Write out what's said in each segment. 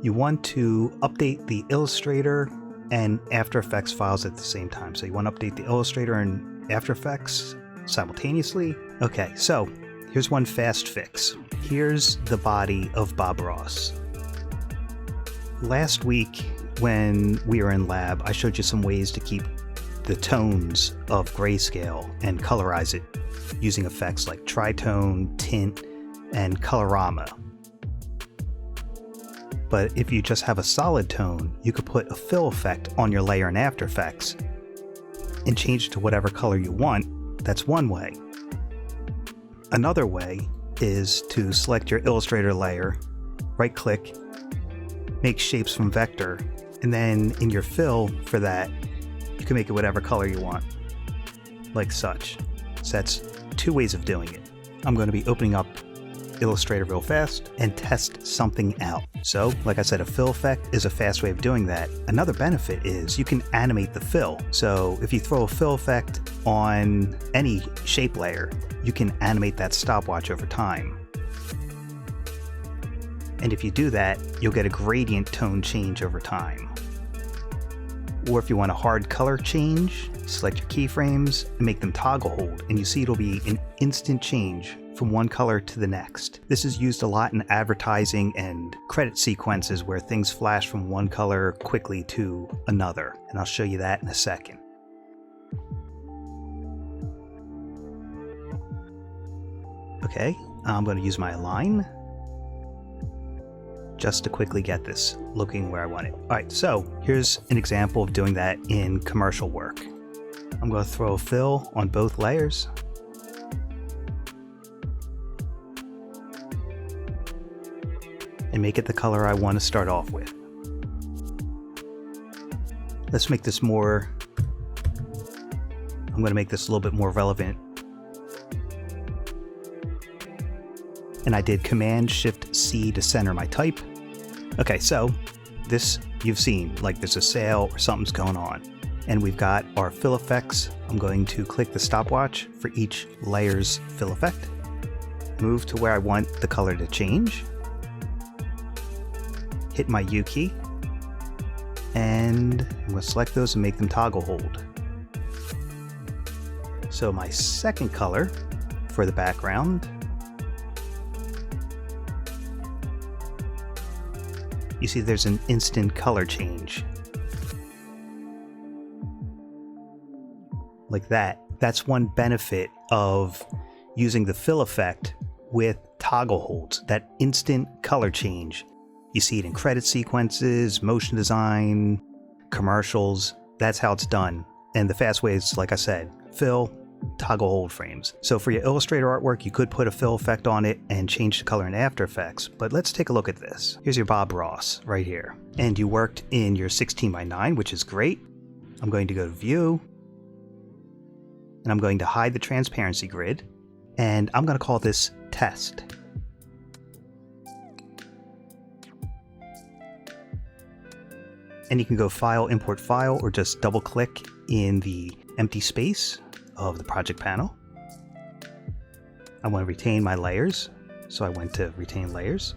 you want to update the Illustrator and After Effects files at the same time. So you want to update the Illustrator and After Effects simultaneously. Okay, so here's one fast fix. Here's the body of Bob Ross. Last week when we were in lab, I showed you some ways to keep the tones of grayscale and colorize it using effects like tritone, tint, and colorama. But if you just have a solid tone, you could put a fill effect on your layer in After Effects and change it to whatever color you want. That's one way. Another way is to select your Illustrator layer, right-click, make shapes from vector, and then in your fill for that, you can make it whatever color you want, like such. So that's two ways of doing it. I'm going to be opening up Illustrator real fast and test something out. So, like I said, a fill effect is a fast way of doing that. Another benefit is you can animate the fill. So if you throw a fill effect on any shape layer, you can animate that stopwatch over time. And if you do that, you'll get a gradient tone change over time. Or if you want a hard color change, select your keyframes and make them toggle hold, and you see it'll be an instant change from one color to the next. This is used a lot in advertising and credit sequences where things flash from one color quickly to another, and I'll show you that in a second. Okay, I'm going to use my align just to quickly get this looking where I want it. Alright, so here's an example of doing that in commercial work. I'm going to throw a fill on both layers. And make it the color I want to start off with. Let's make this more, I'm going to make this a little bit more relevant. And I did Command-Shift-C to center my type. Okay, so this you've seen, like there's a sale or something's going on. And we've got our fill effects. I'm going to click the stopwatch for each layer's fill effect. Move to where I want the color to change. Hit my U key. And I'm going to select those and make them toggle hold. So my second color for the background, you see there's an instant color change. Like that. That's one benefit of using the fill effect with toggle holds, that instant color change. You see it in credit sequences, motion design, commercials. That's how it's done. And the fast way is, like I said, fill, toggle hold frames. So for your Illustrator artwork, you could put a fill effect on it and change the color in After Effects. But let's take a look at this. Here's your Bob Ross right here. And you worked in your 16:9, which is great. I'm going to go to View. And I'm going to hide the transparency grid. And I'm going to call this Test. And you can go File, Import File, or just double click in the empty space of the project panel. I want to retain my layers, so I went to Retain Layers.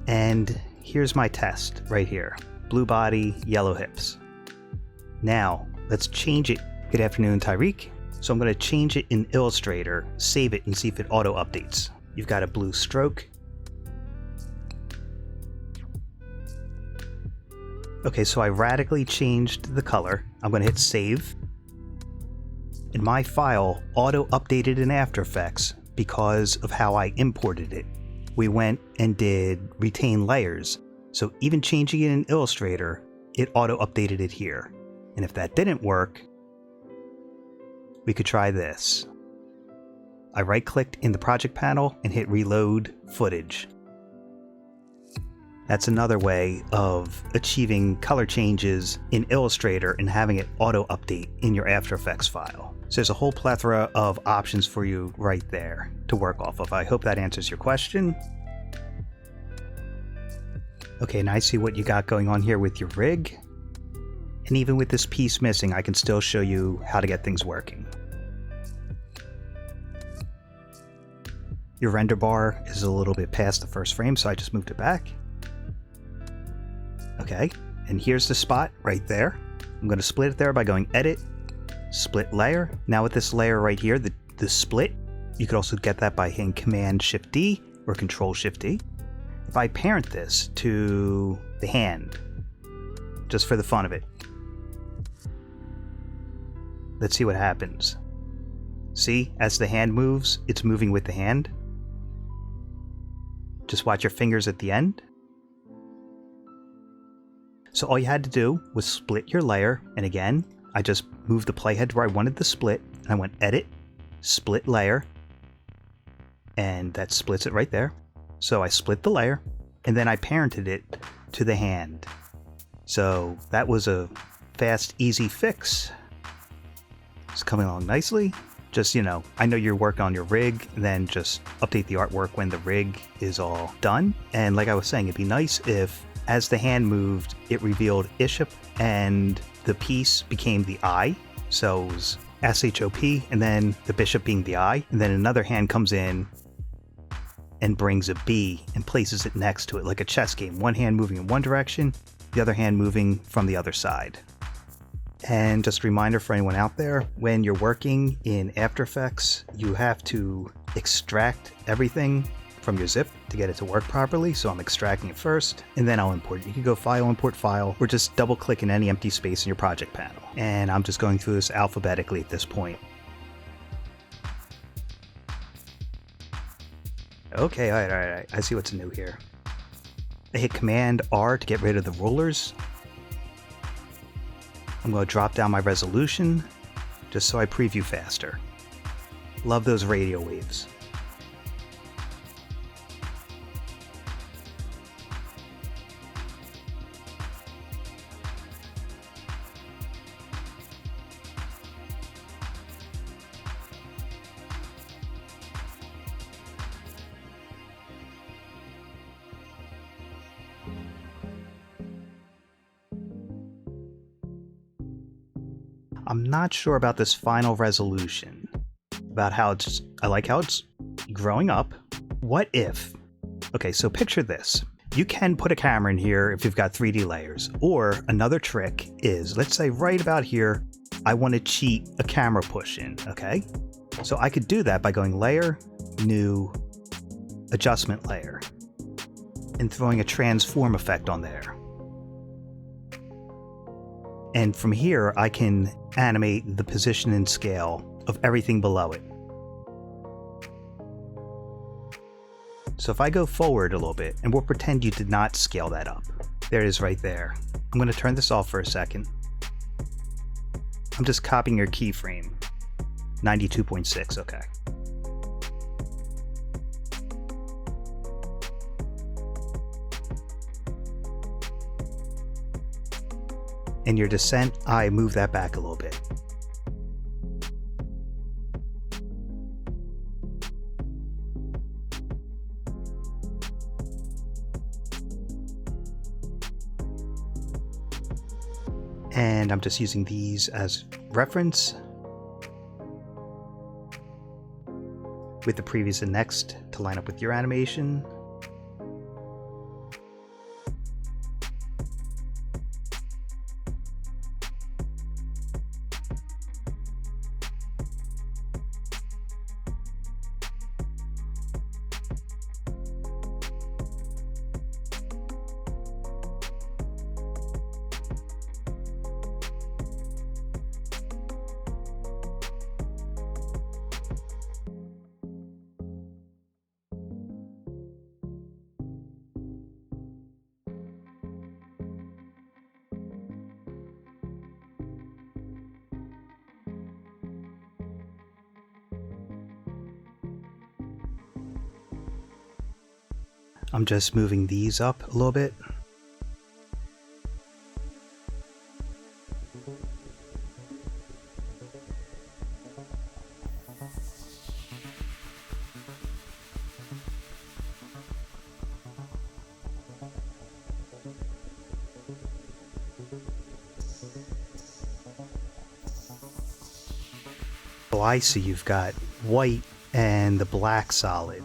And here's my test right here. Blue body, yellow hips. Now, let's change it. Good afternoon, Tyreek. So I'm going to change it in Illustrator, save it, and see if it auto-updates. You've got a blue stroke. Okay, so I radically changed the color. I'm going to hit save. And my file auto-updated in After Effects because of how I imported it. We went and did retain layers. So even changing it in Illustrator, it auto-updated it here. And if that didn't work, we could try this. I right-clicked in the project panel and hit reload footage. That's another way of achieving color changes in Illustrator and having it auto-update in your After Effects file. So there's a whole plethora of options for you right there to work off of. I hope that answers your question. Okay, now I see what you got going on here with your rig. And even with this piece missing, I can still show you how to get things working. Your render bar is a little bit past the first frame, so I just moved it back. Okay, and here's the spot right there. I'm going to split it there by going Edit, Split Layer. Now with this layer right here, the split, you could also get that by hitting Command-Shift-D or Control-Shift-D. If I parent this to the hand, just for the fun of it, let's see what happens. See, as the hand moves, it's moving with the hand. Just watch your fingers at the end. So all you had to do was split your layer, and again, I just moved the playhead where I wanted the split, and I went Edit, Split Layer, and that splits it right there. So I split the layer, and then I parented it to the hand. So that was a fast, easy fix. It's coming along nicely. Just, you know, I know you're working on your rig, then just update the artwork when the rig is all done. And like I was saying, it'd be nice if, as the hand moved, it revealed Bishop and the piece became the eye. So it was SHOP, and then the bishop being the eye, and then another hand comes in and brings a B and places it next to it, like a chess game. One hand moving in one direction, the other hand moving from the other side. And just a reminder for anyone out there, when you're working in After Effects, you have to extract everything from your zip to get it to work properly. So I'm extracting it first, and then I'll import it. You can go File, Import File, or just double click in any empty space in your project panel. And I'm just going through this alphabetically at this point. Okay, all right, I see what's new here. I hit Command R to get rid of the rulers. I'm going to drop down my resolution just so I preview faster. Love those radio waves. I'm not sure about this final resolution, about how I like how it's growing up. What if, okay, so picture this. You can put a camera in here if you've got 3D layers, or another trick is, let's say right about here, I want to cheat a camera push in, okay? So I could do that by going Layer, New, Adjustment Layer, and throwing a transform effect on there. And from here, I can animate the position and scale of everything below it. So if I go forward a little bit, and we'll pretend you did not scale that up. There it is right there. I'm going to turn this off for a second. I'm just copying your keyframe. 92.6, okay. And your descent, I move that back a little bit. And I'm just using these as reference with the previous and next to line up with your animation. I'm just moving these up a little bit. Oh, I see you've got white and the black solid.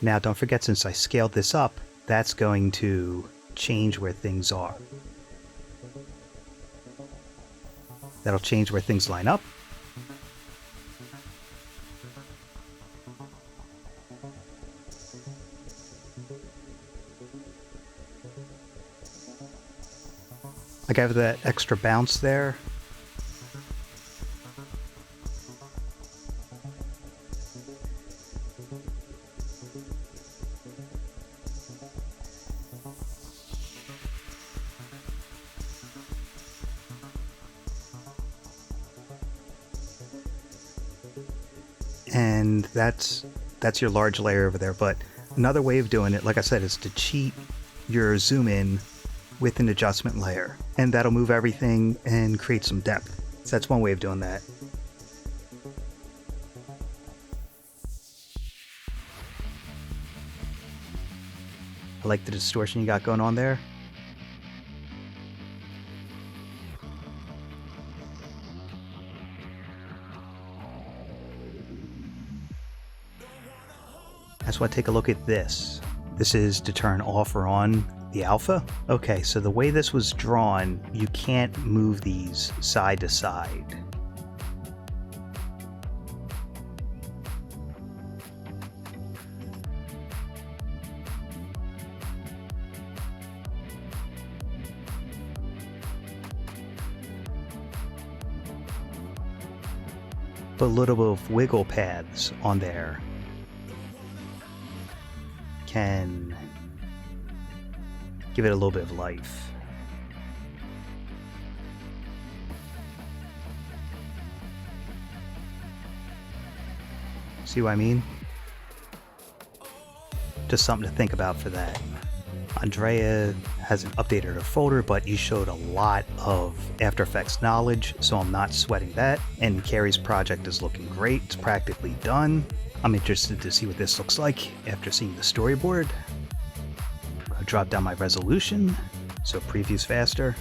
Now don't forget, since I scaled this up, that's going to change where things are. That'll change where things line up. I gave that extra bounce there. And that's your large layer over there. But another way of doing it, like I said, is to cheat your zoom in with an adjustment layer, and that'll move everything and create some depth. So that's one way of doing that. I like the distortion you got going on there. That's why I take a look at this. This is to turn off or on the alpha. Okay, so the way this was drawn, you can't move these side to side. Put a little bit of wiggle paths on there. Can give it a little bit of life. See what I mean? Just something to think about for that. Andrea hasn't updated her folder, but you showed a lot of After Effects knowledge, so I'm not sweating that. And Carrie's project is looking great. It's practically done. I'm interested to see what this looks like after seeing the storyboard. I'll drop down my resolution so it previews faster.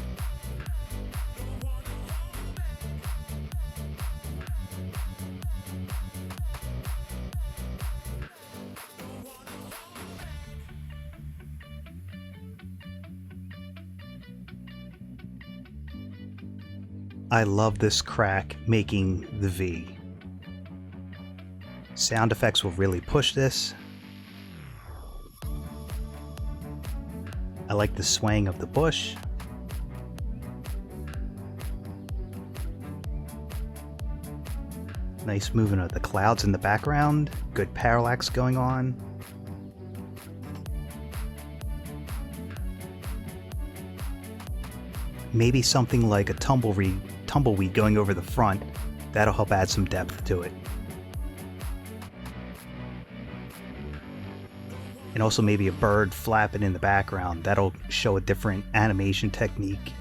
I love this crack making the V. Sound effects will really push this. I like the swaying of the bush. Nice movement of the clouds in the background. Good parallax going on. Maybe something like a tumbleweed going over the front. That'll help add some depth to it. And also maybe a bird flapping in the background. That'll show a different animation technique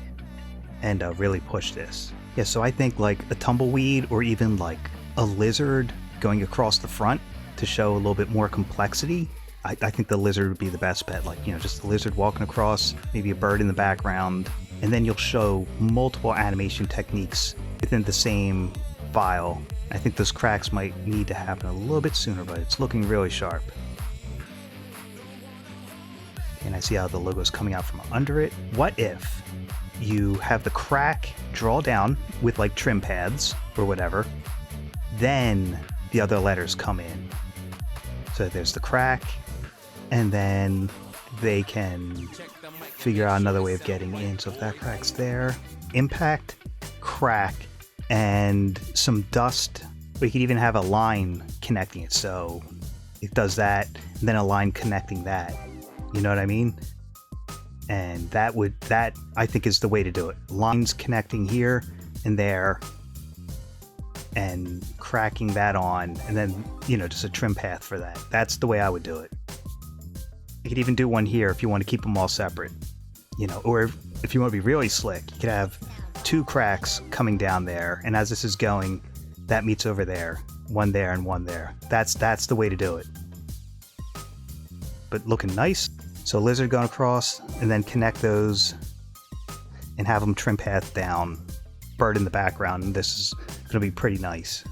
and really push this. Yeah, so I think like a tumbleweed or even like a lizard going across the front to show a little bit more complexity. I think the lizard would be the best bet. Like, you know, just a lizard walking across, maybe a bird in the background, and then you'll show multiple animation techniques within the same file. I think those cracks might need to happen a little bit sooner, but it's looking really sharp. And I see how the logo is coming out from under it. What if you have the crack draw down with like trim pads or whatever, then the other letters come in. So there's the crack, and then they can figure out another way of getting in. So if that crack's there, impact, crack, and some dust. We could even have a line connecting it. So it does that, and then a line connecting that. You know what I mean? And that I think is the way to do it. Lines connecting here and there, and cracking that on, and then, you know, just a trim path for that. That's the way I would do it. You could even do one here if you want to keep them all separate, you know, or if you want to be really slick, you could have two cracks coming down there, and as this is going, that meets over there, one there and one there. That's the way to do it. But looking nice. So lizard going across, and then connect those and have them trim path down. Bird in the background, and this is going to be pretty nice.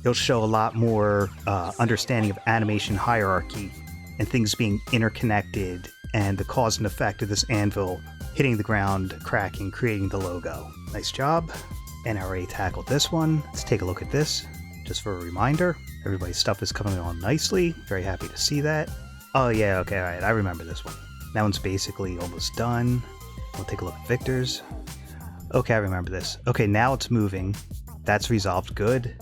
It'll show a lot more understanding of animation hierarchy and things being interconnected, and the cause and effect of this anvil hitting the ground, cracking, creating the logo. Nice job. And I already tackled this one. Let's take a look at this, just for a reminder. Everybody's stuff is coming on nicely. Very happy to see that. Oh yeah, okay, alright, I remember this one. That one's basically almost done. We'll take a look at Victor's. Okay, I remember this. Okay, now it's moving. That's resolved. Good.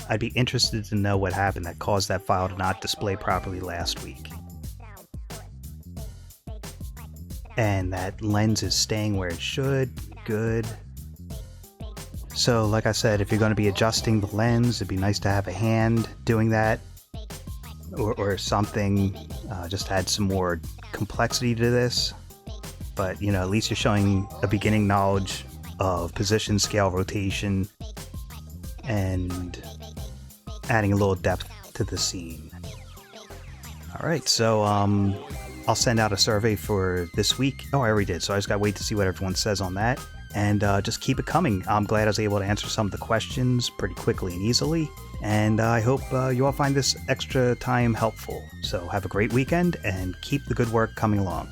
I'd be interested to know what happened that caused that file to not display properly last week. And that lens is staying where it should. Good. So, like I said, if you're going to be adjusting the lens, it'd be nice to have a hand doing that. Or something, just add some more complexity to this. But, you know, at least you're showing a beginning knowledge of position, scale, rotation, and adding a little depth to the scene. Alright, so I'll send out a survey for this week. Oh, I already did, so I just gotta wait to see what everyone says on that. And just keep it coming. I'm glad I was able to answer some of the questions pretty quickly and easily. And I hope you all find this extra time helpful. So have a great weekend and keep the good work coming along.